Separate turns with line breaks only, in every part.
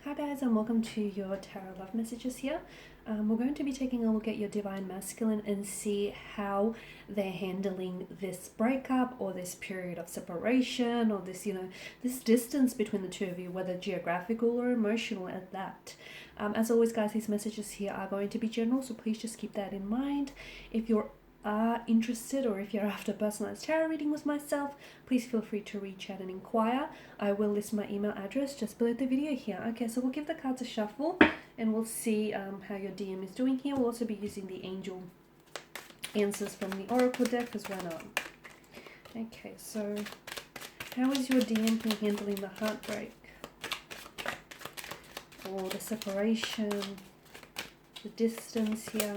Hi guys, and welcome to your Tarot Love Messages here. We're going to be taking a look at your Divine Masculine and see how they're handling this breakup or this period of separation or this, this distance between the two of you, whether geographical or emotional at that. As always guys, these messages here are going to be general, so please just keep that in mind. If you're interested or if you're after a personalized tarot reading with myself, please feel free to reach out and inquire. I will list my email address just below the video here. Okay, so we'll give the cards a shuffle and we'll see how your DM is doing here. We'll also be using the angel answers from the oracle deck, because why not? Okay, so how is your DM here handling the heartbreak or the separation, the distance here?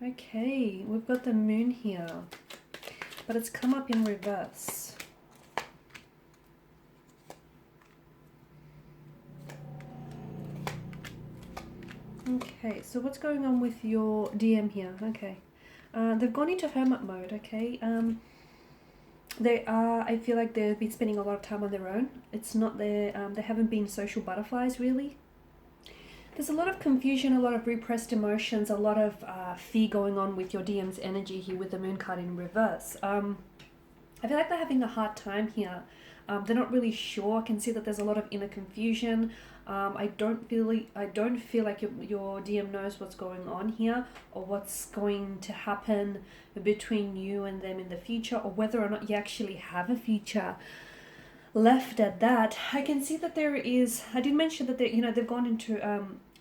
Okay, we've got the moon here, but it's come up in reverse. Okay, so what's going on with your DM here? Okay, they've gone into hermit mode, okay? I feel like they've been spending a lot of time on their own. It's not they haven't been social butterflies, really. There's a lot of confusion, a lot of repressed emotions, a lot of fear going on with your DM's energy here with the moon card in reverse. I feel like they're having a hard time here. They're not really sure. I can see that there's a lot of inner confusion. I don't feel like your DM knows what's going on here or what's going to happen between you and them in the future, or whether or not you actually have a future left at that. I can see that there is, I did mention that they've gone into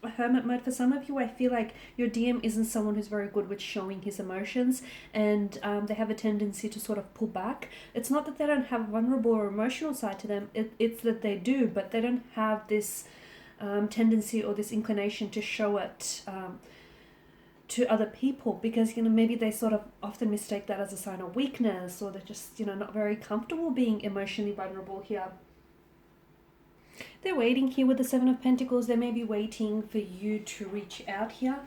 a hermit mode. For some of you, I feel like your DM isn't someone who's very good with showing his emotions, and they have a tendency to sort of pull back. It's not that they don't have a vulnerable or emotional side to them, it's that they do, but they don't have this tendency or this inclination to show it to other people, because maybe they sort of often mistake that as a sign of weakness, or they're just not very comfortable being emotionally vulnerable here. They're waiting here with the Seven of Pentacles. They may be waiting for you to reach out here,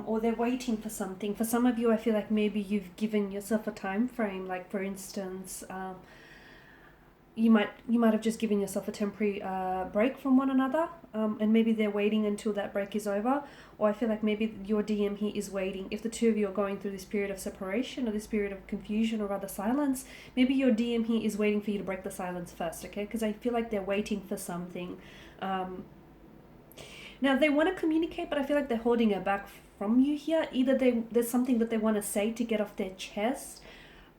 or they're waiting for something. For some of you, I feel like maybe you've given yourself a time frame, like for instance, you might have just given yourself a temporary break from one another, and maybe they're waiting until that break is over. Or I feel like maybe your DM here is waiting. If the two of you are going through this period of separation or this period of confusion or rather silence, maybe your DM here is waiting for you to break the silence first, okay? Because I feel like they're waiting for something. Now they want to communicate, but I feel like they're holding it back from you here. Either there's something that they want to say to get off their chest,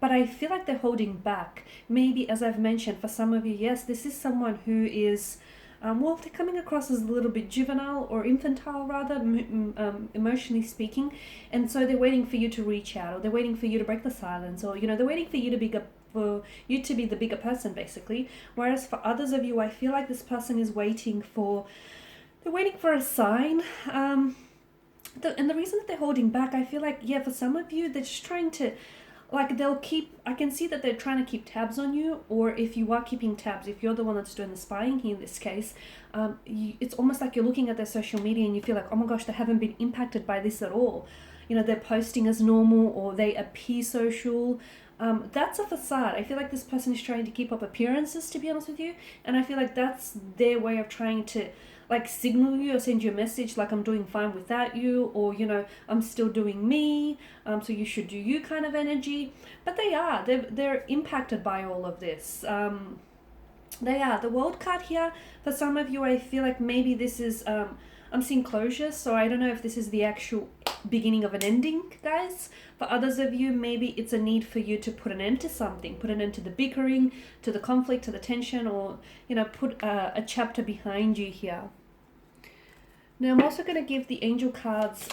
but I feel like they're holding back. Maybe, as I've mentioned, for some of you, yes, this is someone who is, well, they're coming across as a little bit juvenile or infantile, rather, emotionally speaking. And so they're waiting for you to reach out, or they're waiting for you to break the silence, or, they're waiting for you to be the bigger person, basically. Whereas for others of you, I feel like this person is waiting for a sign. And the reason that they're holding back, I feel like, yeah, for some of you, they're just trying to, like, I can see that they're trying to keep tabs on you, or if you are keeping tabs, if you're the one that's doing the spying here in this case, it's almost like you're looking at their social media and you feel like, oh my gosh, they haven't been impacted by this at all. They're posting as normal, or they appear social. That's a facade. I feel like this person is trying to keep up appearances, to be honest with you, and I feel like that's their way of trying to, like, signal you or send you a message like, I'm doing fine without you, or I'm still doing me, so you should do you kind of energy. But they're impacted by all of this. They are. The World card here, for some of you, I feel like maybe this is I'm seeing closure, so I don't know if this is the actual beginning of an ending, guys. For others of you, maybe it's a need for you to put an end to something, put an end to the bickering, to the conflict, to the tension, or put a chapter behind you here. Now I'm also going to give the angel cards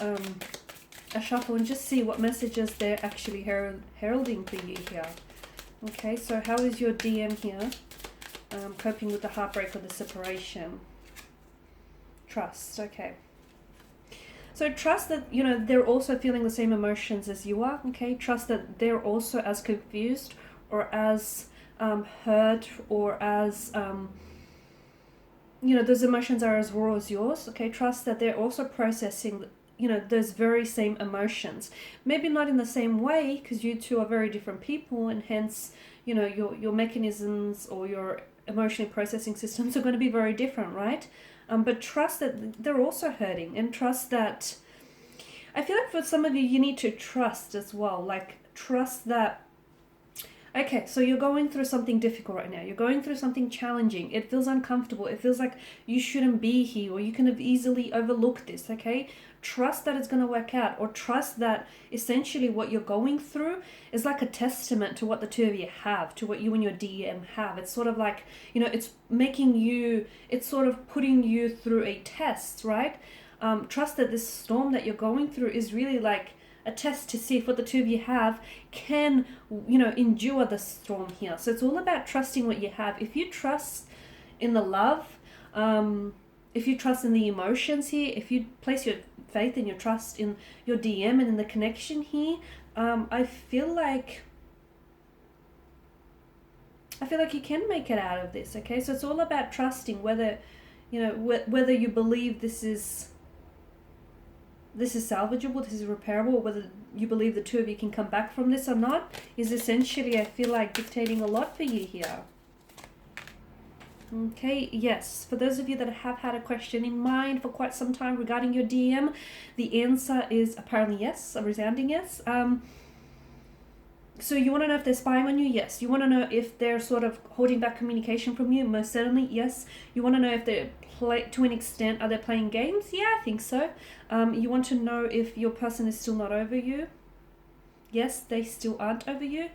a shuffle and just see what messages they're actually heralding for you here. Okay, so how is your DM here coping with the heartbreak or the separation? Trust. Okay, so trust that they're also feeling the same emotions as you are. Okay, trust that they're also as confused or as hurt or as those emotions are as raw as yours. Okay, trust that they're also processing those very same emotions. Maybe not in the same way, because you two are very different people, and hence, your mechanisms or your emotional processing systems are going to be very different, right? But trust that they're also hurting, and trust that, I feel like for some of you, you need to trust as well. Like, trust that, okay, so you're going through something difficult right now. You're going through something challenging. It feels uncomfortable. It feels like you shouldn't be here, or you can have easily overlooked this, okay? Trust that it's going to work out, or trust that essentially what you're going through is like a testament to what the two of you have, to what you and your DM have. It's sort of like, it's it's sort of putting you through a test, right? Trust that this storm that you're going through is really like a test to see if what the two of you have can, endure the storm here. So it's all about trusting what you have. If you trust in the love, if you trust in the emotions here, if you place your faith and your trust in your DM and in the connection here, I feel like you can make it out of this, okay? So it's all about trusting whether you believe this is salvageable, this is repairable, or whether you believe the two of you can come back from this or not, is essentially, I feel like, dictating a lot for you here. Okay, yes, for those of you that have had a question in mind for quite some time regarding your DM, the answer is apparently yes, a resounding yes. So you want to know if they're spying on you? Yes. You want to know if they're sort of holding back communication from you? Most certainly, yes. You want to know if they're to an extent, are they playing games? Yeah, I think so. You want to know if your person is still not over you? Yes, they still aren't over you.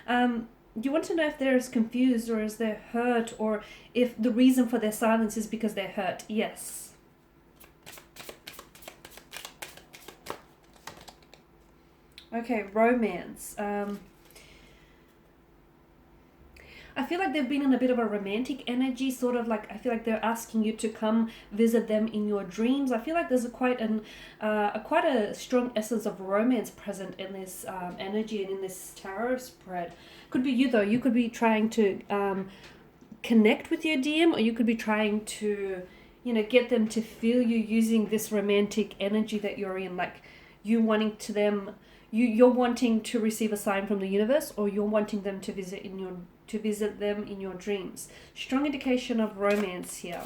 You want to know if they're as confused or as they're hurt, or if the reason for their silence is because they're hurt? Yes. Okay, romance. I feel like they've been in a bit of a romantic energy, sort of like, I feel like they're asking you to come visit them in your dreams. I feel like there's quite a strong essence of romance present in this energy and in this tarot spread. Could be you though. You could be trying to connect with your DM, or you could be trying to, get them to feel you using this romantic energy that you're in, like you wanting to them. You're wanting to receive a sign from the universe, or you're wanting them to visit them in your dreams. Strong indication of romance here.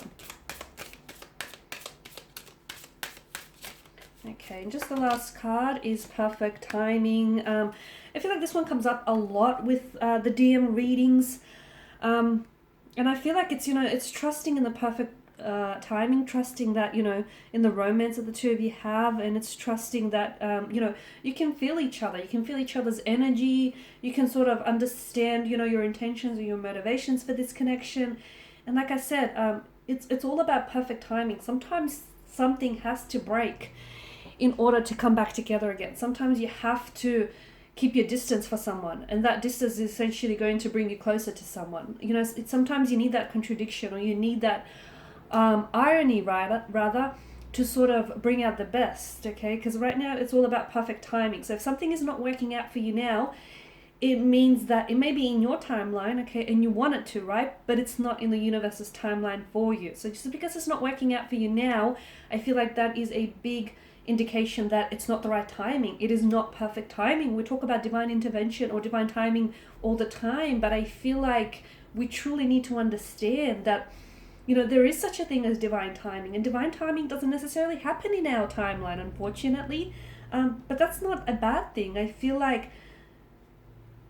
Okay, and just the last card is perfect timing. I feel like this one comes up a lot with the DM readings, and I feel like it's trusting in the perfect timing, trusting that, in the romance that the two of you have, and it's trusting that, you can feel each other, you can feel each other's energy, you can sort of understand, your intentions or your motivations for this connection. And like I said, it's all about perfect timing. Sometimes something has to break in order to come back together again. Sometimes you have to keep your distance for someone, and that distance is essentially going to bring you closer to someone. Sometimes you need that contradiction, or you need that irony rather to sort of bring out the best, okay? Because right now it's all about perfect timing. So if something is not working out for you now, it means that it may be in your timeline, okay, and you want it to, right? But it's not in the universe's timeline for you. So just because it's not working out for you now, I feel like that is a big indication that it's not the right timing. It is not perfect timing. We talk about divine intervention or divine timing all the time, but I feel like we truly need to understand that there is such a thing as divine timing, and divine timing doesn't necessarily happen in our timeline, unfortunately. But that's not a bad thing. I feel like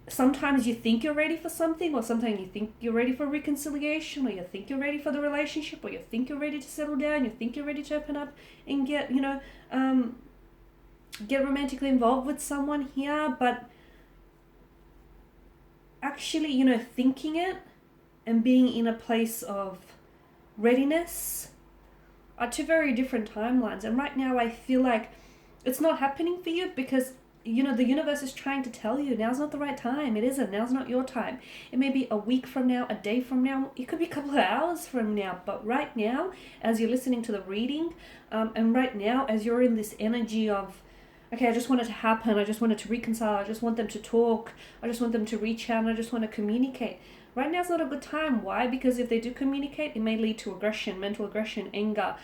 sometimes you think you're ready for something, or sometimes you think you're ready for reconciliation, or you think you're ready for the relationship, or you think you're ready to settle down, you think you're ready to open up and get romantically involved with someone here. But actually, thinking it and being in a place of readiness are two very different timelines. And right now I feel like it's not happening for you because the universe is trying to tell you now's not the right time. It isn't. Now's not your time. It may be a week from now, a day from now, it could be a couple of hours from now, but right now, as you're listening to the reading, and right now as you're in this energy of okay, I just want it to happen, I just want it to reconcile, I just want them to talk, I just want them to reach out, and I just want to communicate. Right now is not a good time. Why? Because if they do communicate, it may lead to aggression, mental aggression, anger,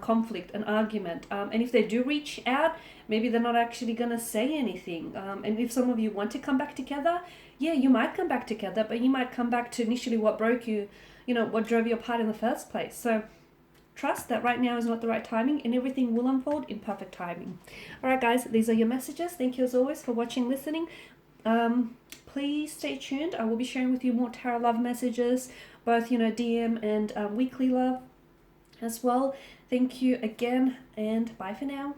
conflict, an argument. And if they do reach out, maybe they're not actually going to say anything. And if some of you want to come back together, yeah, you might come back together, but you might come back to initially what broke you, what drove you apart in the first place. So trust that right now is not the right timing, and everything will unfold in perfect timing. All right, guys, these are your messages. Thank you as always for watching, listening. Please stay tuned. I will be sharing with you more tarot love messages, both DM and weekly love as well. Thank you again, and bye for now.